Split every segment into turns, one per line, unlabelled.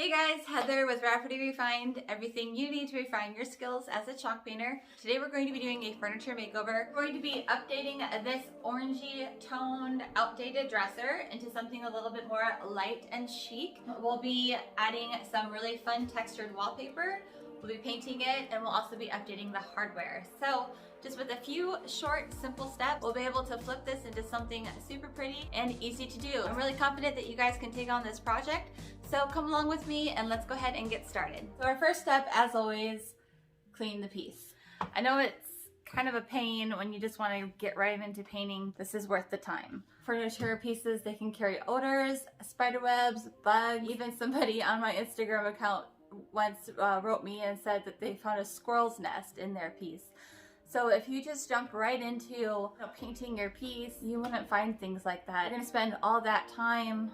Hey guys, Heather with Rapidly Refined, everything you need to refine your skills as a chalk painter. Today we're going to be doing a furniture makeover. We're going to be updating this orangey toned outdated dresser into something a little bit more light and chic. We'll be adding some really fun textured wallpaper. We'll be painting it, and we'll also be updating the hardware. So just with a few short, simple steps, we'll be able to flip this into something super pretty and easy to do. I'm really confident that you guys can take on this project. So come along with me and let's go ahead and get started. So our first step, as always, clean the piece. I know it's kind of a pain when you just want to get right into painting. This is worth the time. Furniture pieces, they can carry odors, spider webs, bugs. Even somebody on my Instagram account once wrote me and said that they found a squirrel's nest in their piece. So if you just jump right into painting your piece, you wouldn't find things like that. You're gonna spend all that time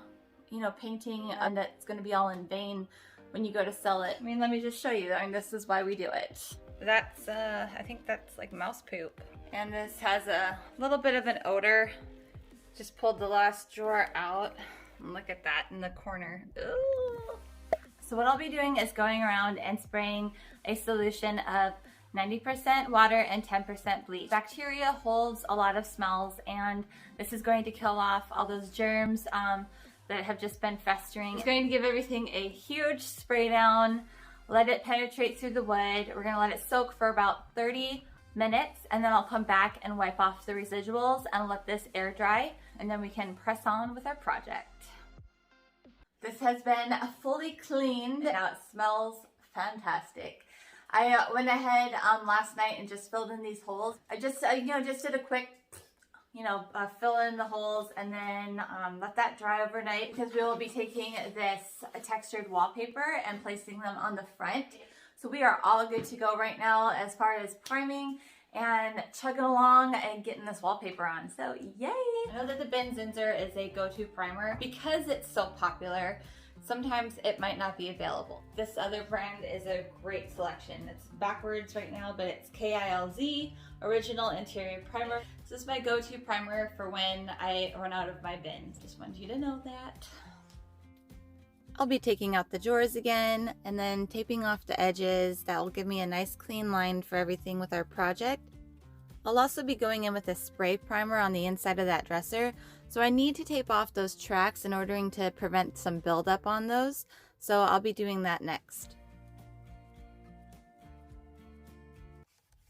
painting, and it's gonna be all in vain when you go to sell it. I mean, let me just show you. I mean, this is why we do it. That's, I think that's like mouse poop. And this has a little bit of an odor. Just pulled the last drawer out. And look at that in the corner. Ooh. So what I'll be doing is going around and spraying a solution of 90% water and 10% bleach. Bacteria holds a lot of smells, and this is going to kill off all those germs that have just been festering. It's going to give everything a huge spray down, let it penetrate through the wood. We're gonna let it soak for about 30 minutes, and then I'll come back and wipe off the residuals and let this air dry, and then we can press on with our project. This has been fully cleaned. Now it smells fantastic. I went ahead last night and just filled in these holes. I just, just did a quick fill in the holes and then let that dry overnight, because we will be taking this textured wallpaper and placing them on the front. So we are all good to go right now as far as priming and chugging along and getting this wallpaper on. So yay! I know that the Ben Zinsser is a go-to primer. Because it's so popular, sometimes it might not be available. This other brand is a great selection. It's backwards right now, but it's KILZ, Original Interior Primer. This is my go-to primer for when I run out of my bins. Just wanted you to know that. I'll be taking out the drawers again and then taping off the edges. That will give me a nice clean line for everything with our project. I'll also be going in with a spray primer on the inside of that dresser. So I need to tape off those tracks in order to prevent some buildup on those. So I'll be doing that next.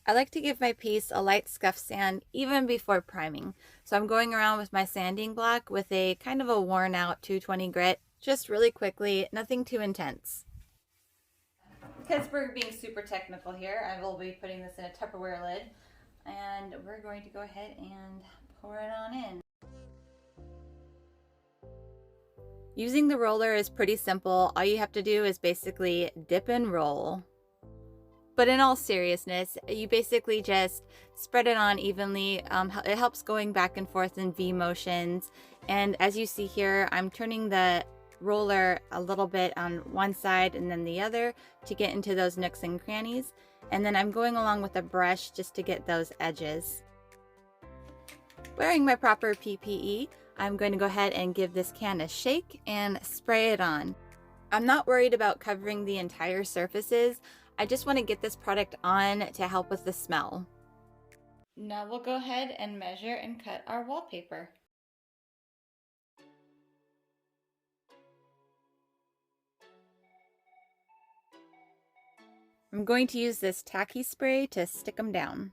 I like to give my piece a light scuff sand even before priming. So I'm going around with my sanding block with a kind of a worn out 220 grit, just really quickly, nothing too intense. Because we're being super technical here, I will be putting this in a Tupperware lid, and we're going to go ahead and pour it on in. Using the roller is pretty simple. All you have to do is basically dip and roll. But in all seriousness, you basically just spread it on evenly. It helps going back and forth in V motions. And as you see here, I'm turning the roller a little bit on one side and then the other to get into those nooks and crannies. And then I'm going along with a brush just to get those edges. Wearing my proper PPE, I'm going to go ahead and give this can a shake and spray it on. I'm not worried about covering the entire surfaces. I just want to get this product on to help with the smell. Now we'll go ahead and measure and cut our wallpaper. I'm going to use this tacky spray to stick them down.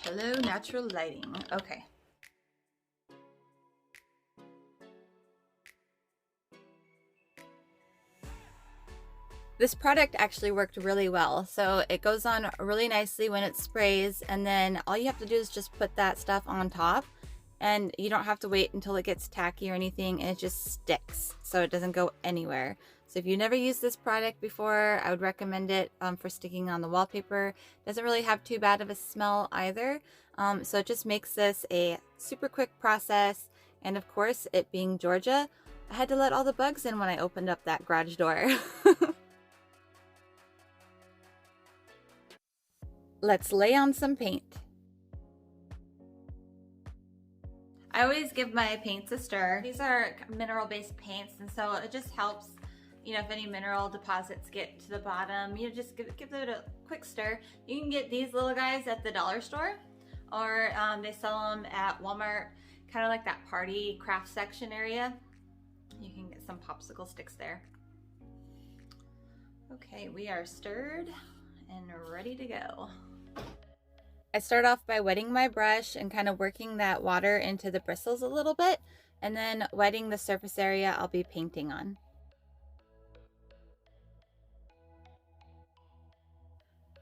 Hello, natural lighting. Okay. This product actually worked really well. So it goes on really nicely when it sprays, and then all you have to do is just put that stuff on top, and you don't have to wait until it gets tacky or anything, and it just sticks so it doesn't go anywhere. So if you never used this product before, I would recommend it for sticking on the wallpaper. It doesn't really have too bad of a smell either. So it just makes this a super quick process. And of course, it being Georgia, I had to let all the bugs in when I opened up that garage door. Let's lay on some paint. I always give my paints a stir. These are mineral-based paints, and so it just helps, you know, if any mineral deposits get to the bottom, you know, just give it a quick stir. You can get these little guys at the dollar store, or they sell them at Walmart, kind of like that party craft section area. You can get some popsicle sticks there. Okay, we are stirred and ready to go. I start off by wetting my brush and kind of working that water into the bristles a little bit, and then wetting the surface area I'll be painting on.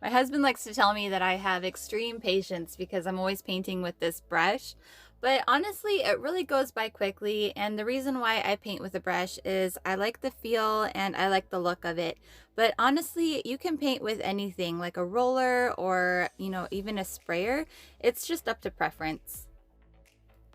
My husband likes to tell me that I have extreme patience because I'm always painting with this brush, but honestly it really goes by quickly, and the reason why I paint with a brush is I like the feel and I like the look of it. But honestly, you can paint with anything like a roller or, you know, even a sprayer. It's just up to preference.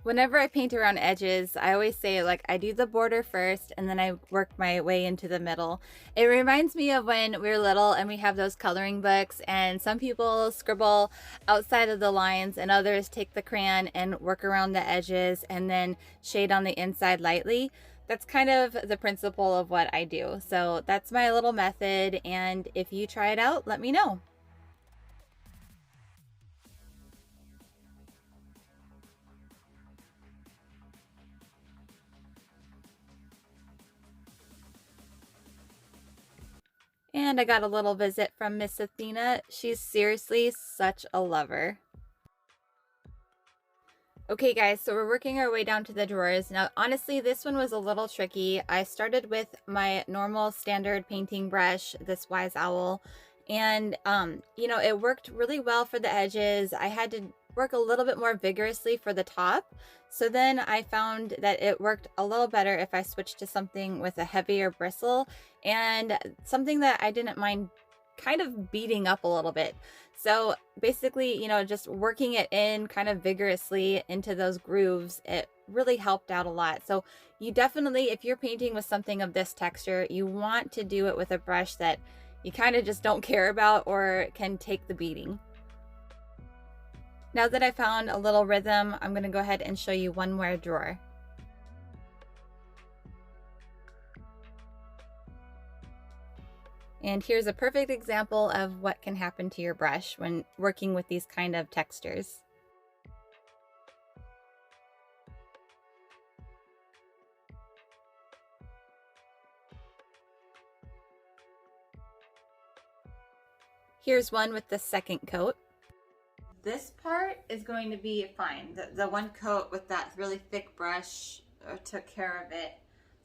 Whenever I paint around edges, I always say, like, I do the border first and then I work my way into the middle. It reminds me of when we were little and we have those coloring books, and some people scribble outside of the lines and others take the crayon and work around the edges and then shade on the inside lightly. That's kind of the principle of what I do. So that's my little method, and if you try it out, let me know. And I got a little visit from Miss Athena. She's seriously such a lover. Okay guys, so we're working our way down to the drawers. Now honestly, this one was a little tricky. I started with my normal standard painting brush, this Wise Owl, and you know, it worked really well for the edges. I had to work a little bit more vigorously for the top. So then I found that it worked a little better if I switched to something with a heavier bristle and something that I didn't mind kind of beating up a little bit. So basically, you know, just working it in kind of vigorously into those grooves, it really helped out a lot. So you definitely, if you're painting with something of this texture, you want to do it with a brush that you kind of just don't care about or can take the beating. Now that I found a little rhythm, I'm going to go ahead and show you one more drawer. And here's a perfect example of what can happen to your brush when working with these kind of textures. Here's one with the second coat. This part is going to be fine. The one coat with that really thick brush took care of it.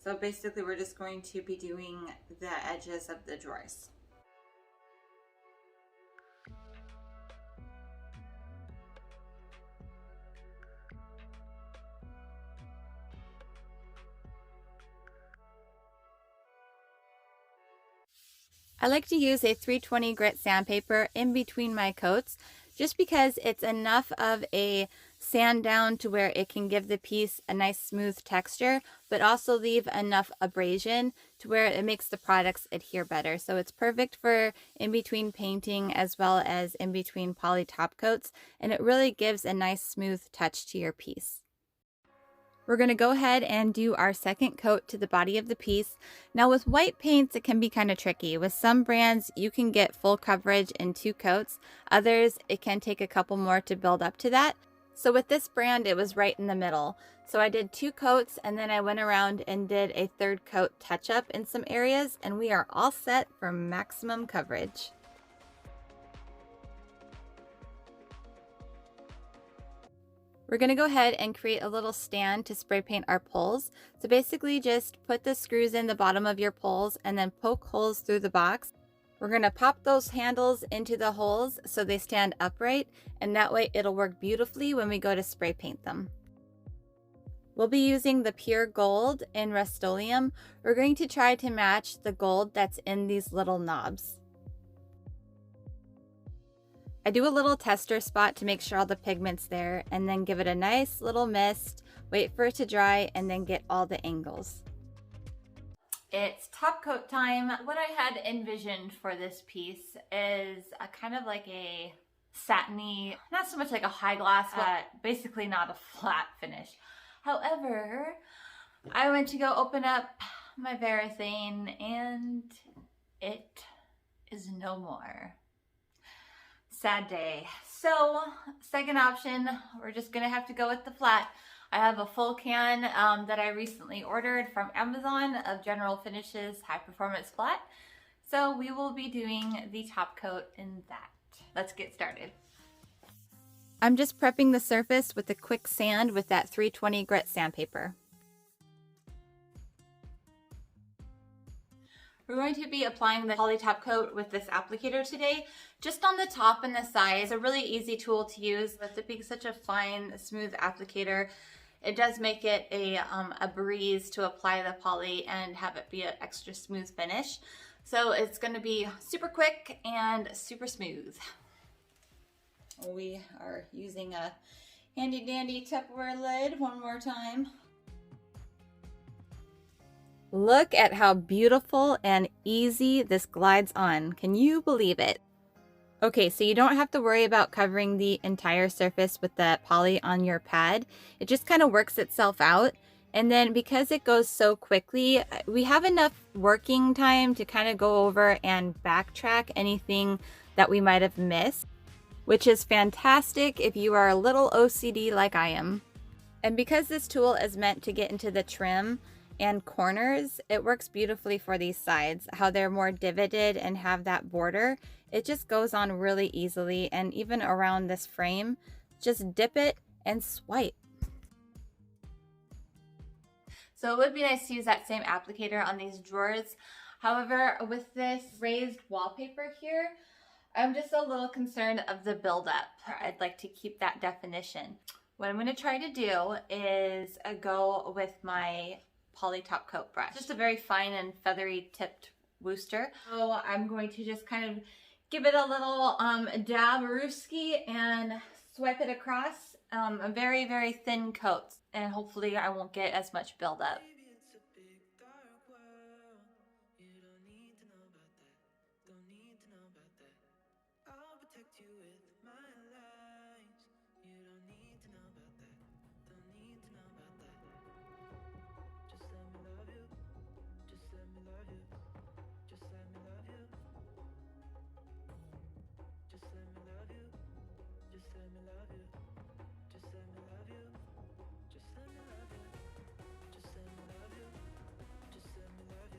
So basically we're just going to be doing the edges of the drawers. I like to use a 320 grit sandpaper in between my coats, just because it's enough of a sand down to where it can give the piece a nice smooth texture, but also leave enough abrasion to where it makes the products adhere better. So it's perfect for in between painting as well as in between poly top coats, and it really gives a nice smooth touch to your piece. We're going to go ahead and do our second coat to the body of the piece. Now with white paints, it can be kind of tricky. With some brands, you can get full coverage in 2 coats. Others, it can take a couple more to build up to that. So with this brand, it was right in the middle. So I did 2 coats and then I went around and did a 3rd coat touch up in some areas, and we are all set for maximum coverage. We're going to go ahead and create a little stand to spray paint our poles. So basically just put the screws in the bottom of your poles and then poke holes through the box. We're going to pop those handles into the holes so they stand upright, and that way it'll work beautifully when we go to spray paint them. We'll be using the pure gold in Rust-Oleum. We're going to try to match the gold that's in these little knobs. I do a little tester spot to make sure all the pigment's there, and then give it a nice little mist, wait for it to dry, and then get all the angles. It's top coat time. What I had envisioned for this piece is a kind of like a satiny, not so much like a high gloss, but basically not a flat finish. However, I went to go open up my Varathane and it is no more. Sad day. So, second option, we're just gonna have to go with the flat. I have a full can that I recently ordered from Amazon of General Finishes High Performance Flat. So we will be doing the top coat in that. Let's get started. I'm just prepping the surface with a quick sand with that 320 grit sandpaper. We're going to be applying the poly top coat with this applicator today, just on the top and the sides. It's a really easy tool to use. With it being such a fine, smooth applicator, it does make it a breeze to apply the poly and have it be an extra smooth finish. So it's going to be super quick and super smooth. We are using a handy dandy Tupperware lid one more time. Look at how beautiful and easy this glides on. Can you believe it? Okay, so you don't have to worry about covering the entire surface with the poly on your pad. It just kind of works itself out. And then because it goes so quickly, we have enough working time to kind of go over and backtrack anything that we might have missed, which is fantastic if you are a little OCD like I am. And because this tool is meant to get into the trim and corners, it works beautifully for these sides, how they're more divoted and have that border. It just goes on really easily, and even around this frame, just dip it and swipe. So it would be nice to use that same applicator on these drawers. However, with this raised wallpaper here, I'm just a little concerned of the buildup. I'd like to keep that definition. What I'm going to try to do is go with my poly top coat brush. Just a very fine and feathery tipped wooster. So I'm going to just kind of give it a little dab rooski and swipe it across a very, very thin coat. And hopefully I won't get as much buildup.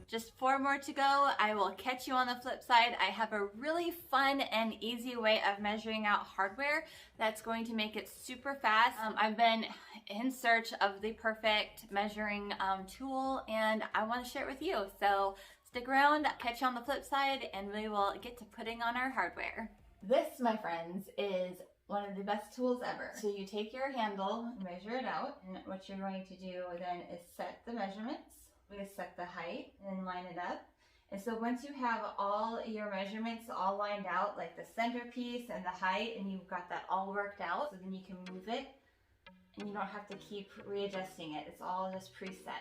Just 4 more to go. I will catch you on the flip side. I have a really fun and easy way of measuring out hardware that's going to make it super fast. I've been in search of the perfect measuring tool, and I want to share it with you. So stick around, catch you on the flip side, and we will get to putting on our hardware. This, my friends, is one of the best tools ever. So you take your handle, measure it out, and what you're going to do then is set the measurements. We're going to set the height and line it up. And so once you have all your measurements all lined out, like the centerpiece and the height, and you've got that all worked out, so then you can move it and you don't have to keep readjusting it. It's all just preset.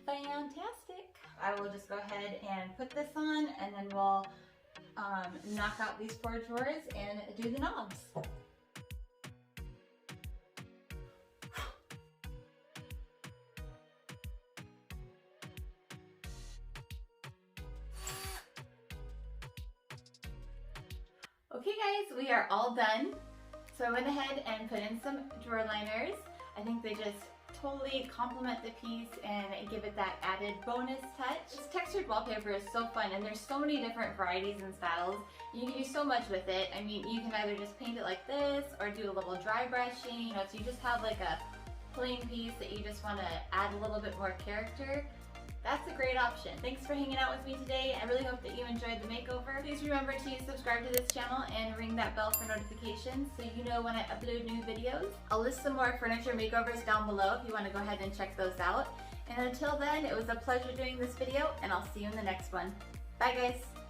Fantastic. I will just go ahead and put this on, and then we'll knock out these 4 drawers and do the knobs. Okay guys, we are all done. So I went ahead and put in some drawer liners. I think they just totally complement the piece and give it that added bonus touch. This textured wallpaper is so fun, and there's so many different varieties and styles. You can do so much with it. I mean, you can either just paint it like this or do a little dry brushing, you know, so you just have like a plain piece that you just want to add a little bit more character. That's a great option. Thanks for hanging out with me today. I really hope that you enjoyed the makeover. Please remember to subscribe to this channel and ring that bell for notifications so you know when I upload new videos. I'll list some more furniture makeovers down below if you want to go ahead and check those out. And until then, it was a pleasure doing this video, and I'll see you in the next one. Bye guys.